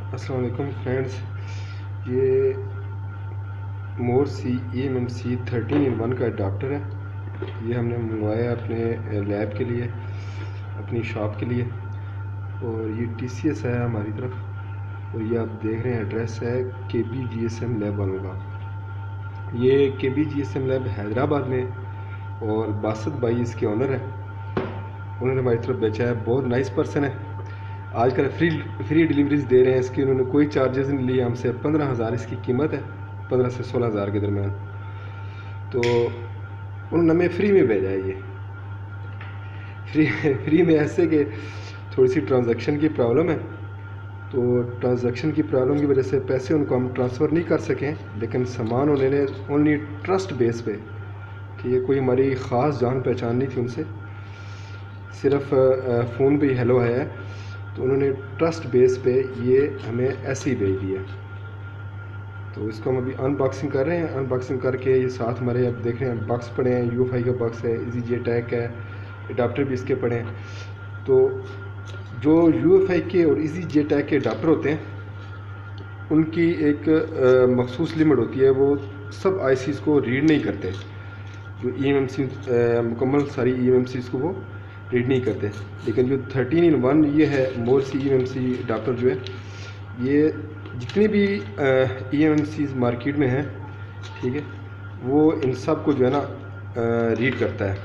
अस्सलाम वालेकुम फ्रेंड्स। ये मोरसी EMMC 13 in 1 का अडाप्टर है। ये हमने मंगवाया अपने लैब के लिए, अपनी शॉप के लिए। और ये TCS है हमारी तरफ। और ये आप देख रहे हैं एड्रेस है KB GSM लैब वालों का। ये KB GSM लैब हैदराबाद में, और बासत भाई इसके ऑनर है। उन्होंने हमारी तरफ बेचा है। बहुत नाइस पर्सन है। आजकल फ्री डिलीवरीज दे रहे हैं इसकी। उन्होंने कोई चार्जेस नहीं लिए हमसे। 15,000 इसकी कीमत है, 15 से 16,000 के दरमियान। तो उन्होंने हमें फ्री में भेजा है। ये फ्री में ऐसे कि थोड़ी सी ट्रांजैक्शन की प्रॉब्लम है, तो ट्रांजैक्शन की प्रॉब्लम की वजह से पैसे उनको हम ट्रांसफ़र नहीं कर सकें। लेकिन सामान उन्होंने ओनली ट्रस्ट बेस पे, कि ये कोई हमारी ख़ास जान पहचान नहीं थी उनसे, सिर्फ फ़ोन पे ही हेलो है, तो उन्होंने ट्रस्ट बेस पे ये हमें ऐसे ही भेज दिया। तो इसको हम अभी अनबॉक्सिंग कर रहे हैं। अनबॉक्सिंग करके ये साथ हमारे अब देख रहे हैं बॉक्स पड़े हैं। UFI का बॉक्स है, EasyJ टैग है, अडाप्टर भी इसके पड़े हैं। तो जो UFI के और EasyJ टैग के अडाप्टर होते हैं, उनकी एक मखसूस लिमिट होती है। वो सब ICs को रीड नहीं करते। जो EMMC मुकम्मल सारी EMMCs को वो रीड नहीं करते। लेकिन जो 13 in 1 ये है मोरसी EMMC अडाप्टर, जो है ये जितनी भी EMMCs मार्केट में हैं, ठीक है, वो इन सब को जो है ना रीड करता है।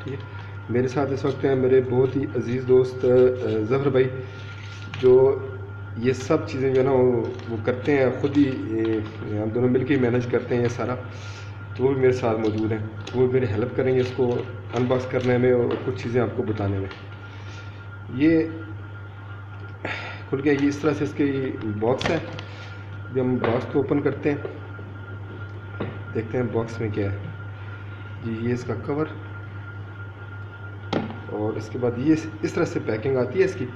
ठीक है। मेरे साथ इस वक्त हैं मेरे बहुत ही अजीज़ दोस्त ज़फ़र भाई, जो ये सब चीज़ें जो है ना वो करते हैं खुद ही। हम दोनों मिलकर ही मैनेज करते हैं ये सारा। तो वो भी मेरे साथ मौजूद हैं। वो भी मेरी हेल्प करेंगे इसको अनबॉक्स करने में और कुछ चीज़ें आपको बताने में। ये खुल गया। ये इस तरह से इसकी बॉक्स है। जब हम बॉक्स को ओपन करते हैं, देखते हैं बॉक्स में क्या है। ये इसका कवर, और इसके बाद ये इस तरह से पैकिंग आती है इसकी।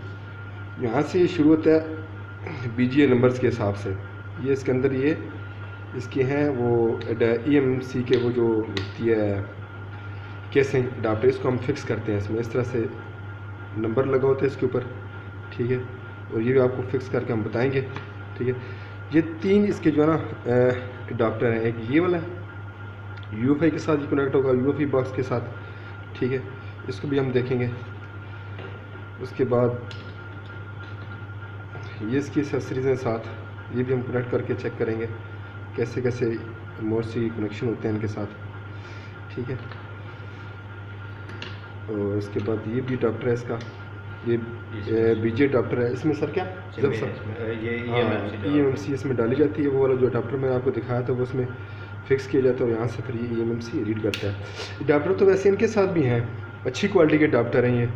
यहाँ से ये शुरू होता है BGA नंबर्स के हिसाब से। ये इसके अंदर ये इसके हैं वो EMMC के वो जो होती है केसिंग अडाप्टर, इसको हम फिक्स करते हैं इसमें। इस तरह से नंबर लगा होता है इसके ऊपर, ठीक है। और ये भी आपको फिक्स करके हम बताएंगे, ठीक है। ये 3 इसके जो है ना अडाप्टर हैं। एक ये वाला UFI के साथ ये कनेक्ट होगा, UFI बॉक्स के साथ, ठीक है। इसको भी हम देखेंगे। उसके बाद ये इसकी एक्सेसरीज हैं साथ, ये भी हम कनेक्ट करके चेक करेंगे कैसे कैसे मोरसी कनेक्शन होते हैं इनके साथ, ठीक है। और उसके बाद ये भी अडाप्टर है इसका, ये BGA अडाप्टर है। इसमें सर क्या जब सर ये EMMC इसमें डाली जाती है। वो वाला जो अडाप्टर मैंने आपको दिखाया था वो उसमें फिक्स किया जाता है, और यहाँ से फिर ये EMMC रीड करता है। अडाप्टर तो वैसे इनके साथ भी हैं, अच्छी क्वालिटी के अडाप्टर हैं ये।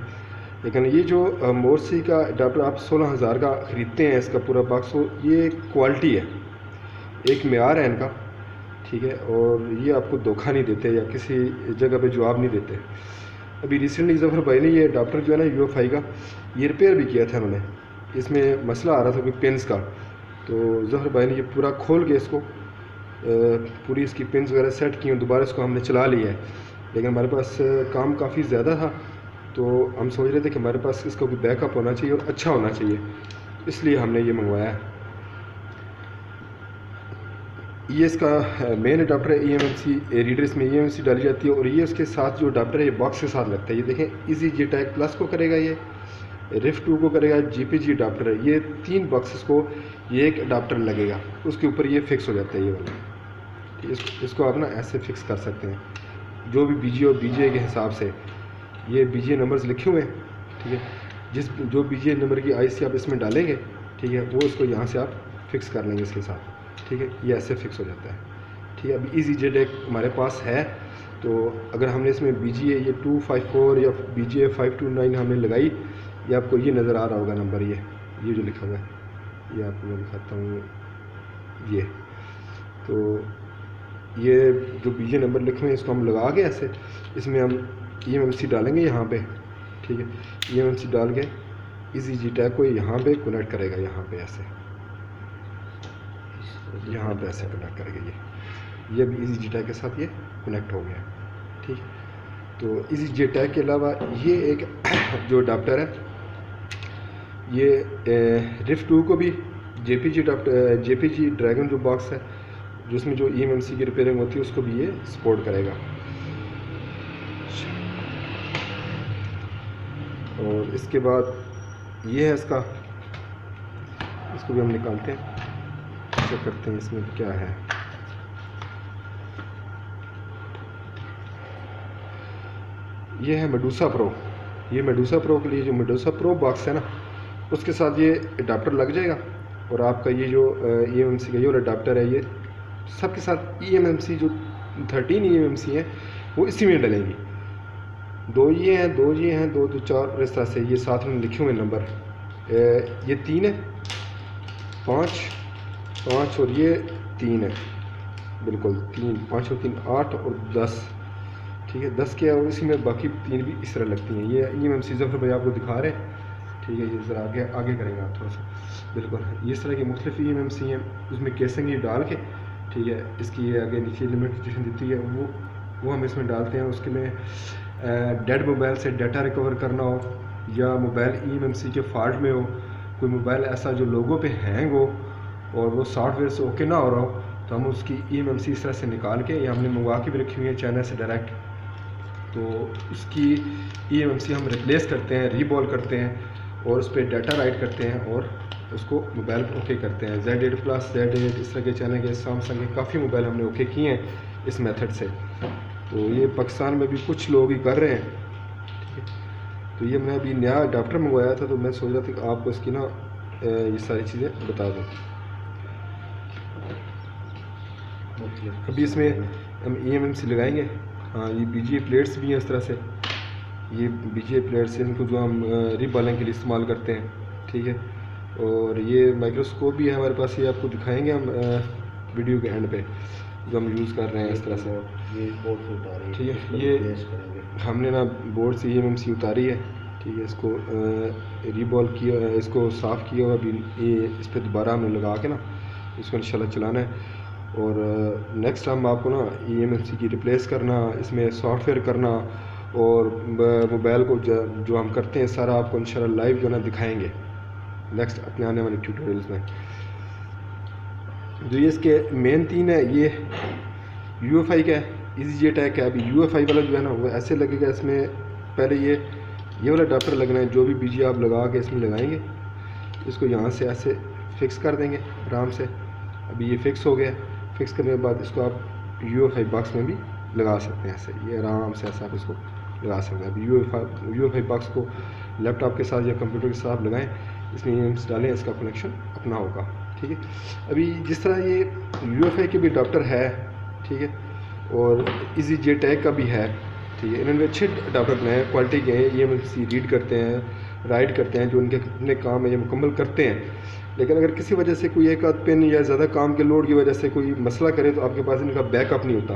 लेकिन ये जो मोरसी का अडाप्टर आप 16,000 का ख़रीदते हैं, इसका पूरा बॉक्स, हो ये क्वालिटी है, एक मेयार है इनका, ठीक है। और ये आपको धोखा नहीं देते या किसी जगह पे जवाब नहीं देते। अभी रिसेंटली ज़फ़र भाई ने ये अडाप्टर जो है ना UFI का, ये रिपेयर भी किया था उन्होंने। इसमें मसला आ रहा था कोई पिन्स का, तो ज़फ़र भाई ने ये पूरा खोल के इसको पूरी इसकी पिन्स वगैरह सेट की, और दोबारा इसको हमने चला लिया है। लेकिन हमारे पास काम काफ़ी ज़्यादा था, तो हम सोच रहे थे कि हमारे पास इसका कोई बैकअप होना चाहिए और अच्छा होना चाहिए, इसलिए हमने ये मंगवाया है। ये इसका मेन अडाप्टर है EMMC रीडर, इसमें EMMC डाली जाती है। और ये उसके साथ जो अडाप्टर है ये बॉक्स के साथ लगता है। ये देखें, EasyJ टैग प्लस को करेगा, ये RIF 2 को करेगा, GPG अडाप्टर है। ये 3 बॉक्सेस को ये एक अडाप्टर लगेगा, उसके ऊपर ये फिक्स हो जाता है ये वाला। इसको आप ना ऐसे फिक्स कर सकते हैं, जो भी BGA और BGA के हिसाब से। ये BGA नंबर्स लिखे हुए हैं, ठीक है। जो BGA नंबर की IC आप इसमें डालेंगे, ठीक है, वो इसको यहाँ से आप फिक्स कर लेंगे इसके साथ, ठीक है। ये ऐसे फिक्स हो जाता है, ठीक है। अभी EasyJ टैग हमारे पास है, तो अगर हमने इसमें BGA ये 254 या BGA 529 हमने लगाई, ये आपको ये नज़र आ रहा होगा नंबर, ये जो लिखा हुआ है, ये आपको मैं दिखाता हूँ। ये तो ये जो BGA नंबर लिखे हुए हैं, इसको हम लगा के ऐसे इसमें हम EMMC डालेंगे यहाँ पे, ठीक है। EMMC डाल के EasyJ टैग को यहाँ पे कनेक्ट करेगा, यहाँ पे ऐसे, यहाँ पे ऐसे कनेक्ट करेगा। ये भी EasyJ टैग के साथ ये कनेक्ट हो गया, ठीक। तो EasyJ टैग के अलावा ये एक जो अडाप्टर है, ये RIF 2 को भी JPG ड्रैगन जो बॉक्स है, जिसमें जो EMMC की रिपेयरिंग होती है, उसको भी ये सपोर्ट करेगा। और इसके बाद ये है इसको भी हम निकालते हैं, चेक करते हैं इसमें क्या है। ये है मेडूसा प्रो। ये मेडूसा प्रो के लिए जो मेडूसा प्रो बॉक्स है ना, उसके साथ ये अडाप्टर लग जाएगा। और आपका ये जो EMMC का ये और अडाप्टर है, ये सबके साथ EMMC जो 13 EMMC हैं वो इसी में डलेंगी। 2 ये हैं, 2 ये हैं, 2 4 इस तरह से ये साथ में लिखे हुए नंबर। ये 3 है, 5 और ये 3 है, बिल्कुल 3, 5 और 3 8 और 10। ठीक है, 10 के और इसी में बाकी 3 भी इस तरह लगती हैं। ये EMMC जफ़र भाई आपको दिखा रहे हैं। ठीक है, ये ज़रा आगे करेंगे आप थोड़ा सा। बिल्कुल इस तरह की मुख्तलिफ EMMC हैं, उसमें केसिंग ही डाल के, ठीक है, इसकी ये आगे नीचे लिमिटेशन देती है, वो हम इसमें डालते हैं। उसके में डेड मोबाइल से डाटा रिकवर करना हो, या मोबाइल EMMC के फॉल्ट में हो, कोई मोबाइल ऐसा जो लोगों पे हैंग हो और वो सॉफ्टवेयर से ओके ना हो रहा हो, तो हम उसकी EMMC इस तरह से निकाल के, या हमने मंगवा के भी रखी हुई है चाइना से डायरेक्ट, तो उसकी EMMC हम रिप्लेस करते हैं, रीबॉल करते हैं और उस पर डाटा राइट करते हैं और उसको मोबाइल ओके करते हैं। Z8 प्लस, Z8 इस तरह के चाइना के, सैमसंग के काफ़ी मोबाइल हमने ओके किए हैं इस मेथड से। तो ये पाकिस्तान में भी कुछ लोग ही कर रहे हैं। ठीक है, तो ये मैं अभी नया अडाप्टर मंगवाया था, तो मैं सोच रहा था कि आपको इसकी ना ये सारी चीज़ें बता दूँ। अभी इसमें हम EMMC लगाएंगे। हाँ, ये BGA प्लेट्स भी हैं इस तरह से, ये BGA प्लेट्स हैं, इनको जो हम रीबॉलिंग के लिए इस्तेमाल करते हैं। ठीक है, और ये माइक्रोस्कोप भी है हमारे पास, ये आपको दिखाएंगे हम वीडियो के एंड पे, जो हम यूज़ कर रहे हैं इस तरह से। ये बोर्ड से उतारी, ठीक है, ये हमने ना बोर्ड से EMMC उतारी है। ठीक है, इसको रीबॉल किया, इसको साफ़ किया हुआ, अभी ये इस पर दोबारा हमने लगा के ना इसको इंशाल्लाह चलाना है। और नेक्स्ट हम आपको ना EMMC की रिप्लेस करना, इसमें सॉफ्टवेयर करना और मोबाइल को जो हम करते हैं सारा आपको इंशाल्लाह लाइव जो ना दिखाएंगे नेक्स्ट अपने आने वाले ट्यूटोरियल्स में। जो ये इसके मेन 3 है, ये UFI का है, EasyJet का है। अभी UFI वाला जो है ना वो ऐसे लगेगा, इसमें पहले ये वाला अडाप्टर लगना है, जो भी BGA आप लगा के इसमें लगाएंगे, इसको यहाँ से ऐसे फिक्स कर देंगे आराम से। अभी ये फिक्स हो गया। फिक्स करने के बाद इसको आप UFI बॉक्स में भी लगा सकते हैं, ऐसे ये आराम से ऐसा आप इसको लगा सकते हैं। अभी UFI बॉक्स को लैपटॉप के साथ या कंप्यूटर के साथ लगाएं, इसमें EMMC डालें, इसका कनेक्शन अपना होगा। ठीक है, अभी जिस तरह ये UFI के भी अडाप्टर है, ठीक है, और EasyJet का भी है। ठीक है, इन्होंने अच्छे अडाप्टर बनाए हैं, क्वालिटी के हैं, EMMC रीड करते हैं, राइट करते हैं, जो उनके अपने काम है ये मुकम्मल करते हैं। लेकिन अगर किसी वजह से कोई एक आध पेन या ज़्यादा काम के लोड की वजह से कोई मसला करे, तो आपके पास इनका बैकअप नहीं होता।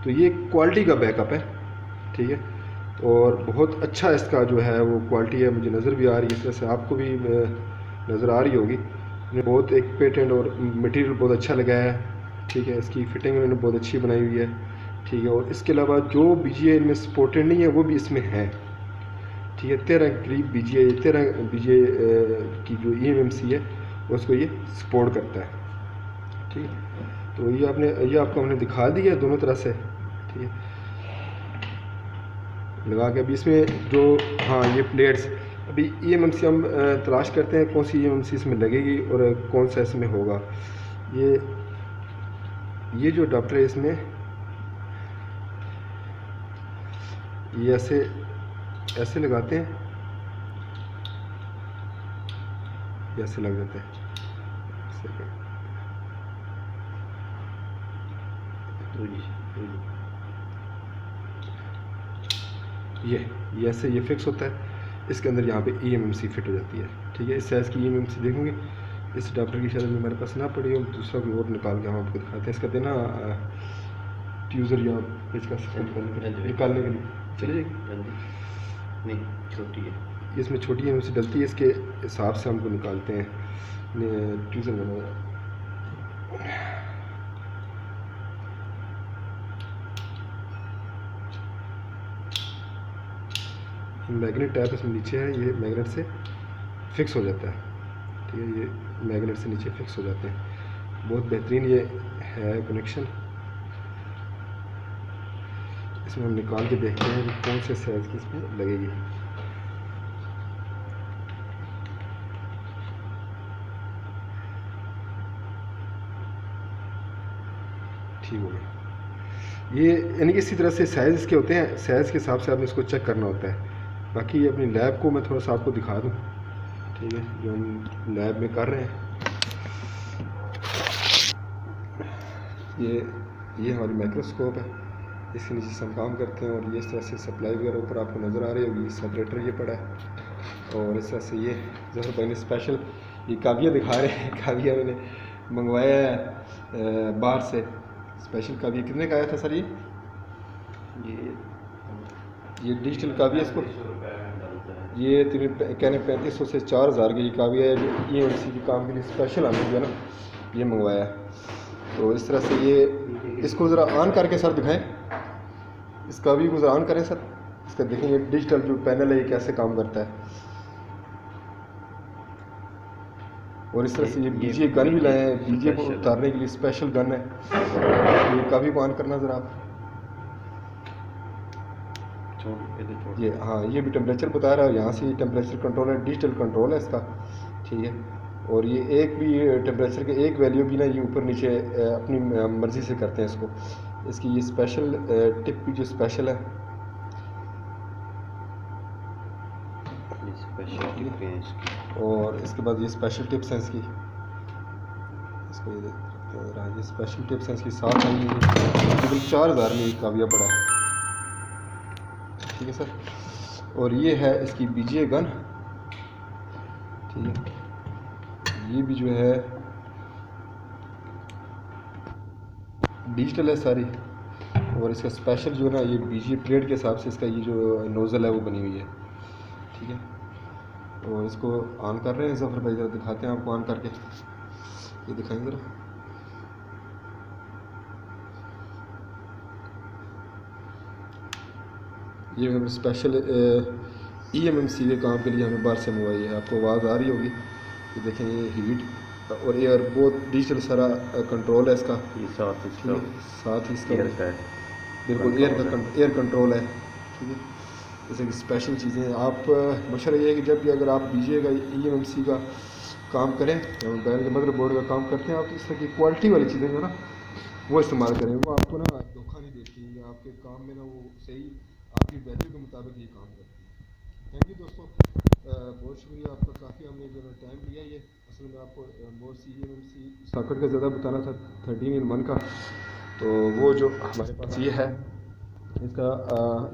तो ये क्वालिटी का बैकअप है। ठीक है, और बहुत अच्छा इसका जो है वो क्वालिटी है, मुझे नज़र भी आ रही है, इस तरह से आपको भी नज़र आ रही होगी। बहुत एक पेटेंट और मटेरियल बहुत अच्छा लगाया है। ठीक है, इसकी फिटिंग उन्होंने बहुत अच्छी बनाई हुई है। ठीक है, और इसके अलावा जो BGA इनमें सपोर्टेड नहीं है वो भी इसमें है। ठीक है, 13 करीब BGA की जो EMMC है उसको ये सपोर्ट करता है। ठीक है, तो ये आपको हमने दिखा दिया दोनों तरह से। ठीक है, लगा के अभी इसमें जो, हाँ, ये प्लेट्स अभी EMMC हम तलाश करते हैं कौन सी EMMC इसमें लगेगी और कौन सा इसमें होगा। ये जो अडाप्टर है इसमें ये ऐसे लगाते हैं, ऐसे लग जाते हैं। ये ऐसे ये फिक्स होता है, इसके अंदर यहाँ पे EMMC फिट हो जाती है। ठीक है, इस साइज़ की EMMC देखेंगे, इस अडाप्टर की शायद मेरे पास ना पड़ी हो, दूसरा कोई और निकाल के हम आपको दिखाते हैं। इसका देना ट्यूज़र या पेचकस निकालने के लिए चले जाएगी, नहीं छोटी है, इसमें छोटी EMMC डलती है, इसके हिसाब से हमको निकालते हैं ट्यूज़र बना। मैग्नेट टैप इसमें नीचे है, ये मैग्नेट से फिक्स हो जाता है। ठीक है, ये मैग्नेट से नीचे फिक्स हो जाते हैं। बहुत बेहतरीन ये है कनेक्शन। इसमें हम निकाल के देखते हैं कि कौन से साइज़ की इसमें लगेगी। ठीक हो गया ये, यानी कि इसी तरह से साइज़ इसके होते हैं, साइज़ के हिसाब से आपने इसको चेक करना होता है। बाकी अपनी लैब को मैं थोड़ा सा आपको दिखा दूँ, ठीक है, जो हम लैब में कर रहे हैं। ये हमारी माइक्रोस्कोप है, इसके नीचे से हम काम करते हैं। और ये इस तरह से सप्लाई वगैरह ऊपर आपको नज़र आ रही होगी, सेपरेटर ये पड़ा है। और इस तरह से ये जैसे मैंने स्पेशल ये काविया दिखा रहे हैं, काविया मैंने मंगवाया है बाहर से स्पेशल काविया। कितने का आया था सर ये डिजिटल काविया? इसको ये कहने 3500 से 4000 की काविया है, जो EMC के काम के लिए स्पेशल आने जो है ना ये मंगवाया है। तो इस तरह से ये, इसको ज़रा ऑन करके सर दिखाएं, इस काविया को ज़रा ऑन करें सर, इसका देखें ये डिजिटल जो पैनल है ये कैसे काम करता है। और इस तरह से ये BGA गन भी लाए हैं, BGA को उतारने के लिए स्पेशल गन है। ये काविया को ऑन करना ज़रा आप, ये हाँ ये भी टेम्परेचर बता रहा है, यहाँ से टेम्परेचर कंट्रोल है, डिजिटल कंट्रोल है इसका, ठीक है। और ये एक भी टेम्परेचर के एक वैल्यू भी ना ये ऊपर नीचे अपनी मर्ज़ी से करते हैं इसको। इसकी ये स्पेशल टिप भी जो स्पेशल है, और इसके बाद ये स्पेशल टिप्स हैं इसकी, इसको ये देखते हैं ज़रा, ये स्पेशल टिप्स हैं इसकी साथ आई है। तकरीबन 4000 में ये काविया पड़ा है, ठीक है सर। और ये है इसकी BGA गन, ठीक है, ये भी जो है डिजिटल है सारी। और इसका स्पेशल जो है ना ये BGA प्लेट के हिसाब से इसका ये जो नोज़ल है वो बनी हुई है, ठीक है। और इसको ऑन कर रहे हैं ज़फ़र भाई, ज़रा दिखाते हैं आपको ऑन करके, ये दिखाएंगे ज़रा। ये हमें स्पेशल EMC के काम के लिए हमें बाहर से मंगवाई है, आपको आवाज़ आ रही होगी। ये देखें ये हीट और एयर बहुत डिजिटल सारा कंट्रोल है इसका, साथ ही इसका बिल्कुल एयर कंट्रोल है, ठीक है। जैसे कि स्पेशल चीज़ें आप मशवरा ये है कि जब भी अगर आप BGA का EMC का काम करें, मोबाइल के मदरबोर्ड का काम करते हैं, आप इस तरह की क्वालिटी वाली चीज़ें जो ना वो इस्तेमाल करें, वो आपको ना धोखा नहीं देती, या आपके काम में ना वो सही आपकी वैल्यू के मुताबिक ये काम करती है। थैंक यू दोस्तों, बहुत शुक्रिया आपका, काफ़ी हमने जो है टाइम लिया। ये असल में आपको मोर EMC सॉकेट का ज़्यादा बताना था 13-in-1 का, तो वो जो हमारे पास ये है इसका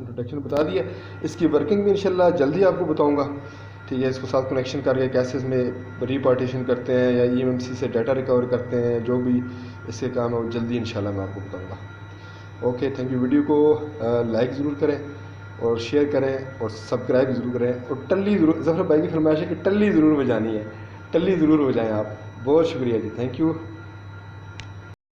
इंट्रोडक्शन बता दिया। इसकी वर्किंग भी इंशाल्लाह जल्दी आपको बताऊंगा, ठीक है। इसको साथ कनेक्शन करके कैसे इसमें रीपार्टीशन करते हैं या EMC से डाटा रिकवर करते हैं, जो भी इसके काम है वो जल्दी इंशाल्लाह मैं आपको बताऊंगा। Okay, thank you. वीडियो को लाइक ज़रूर करें और शेयर करें और सब्सक्राइब ज़रूर करें, और टल्ली ज़रूर, ज़फ़र भाई की फरमाइश है कि टल्ली ज़रूर बजानी है, टल्ली ज़रूर बजाएँ आप। बहुत शुक्रिया जी, थैंक यू।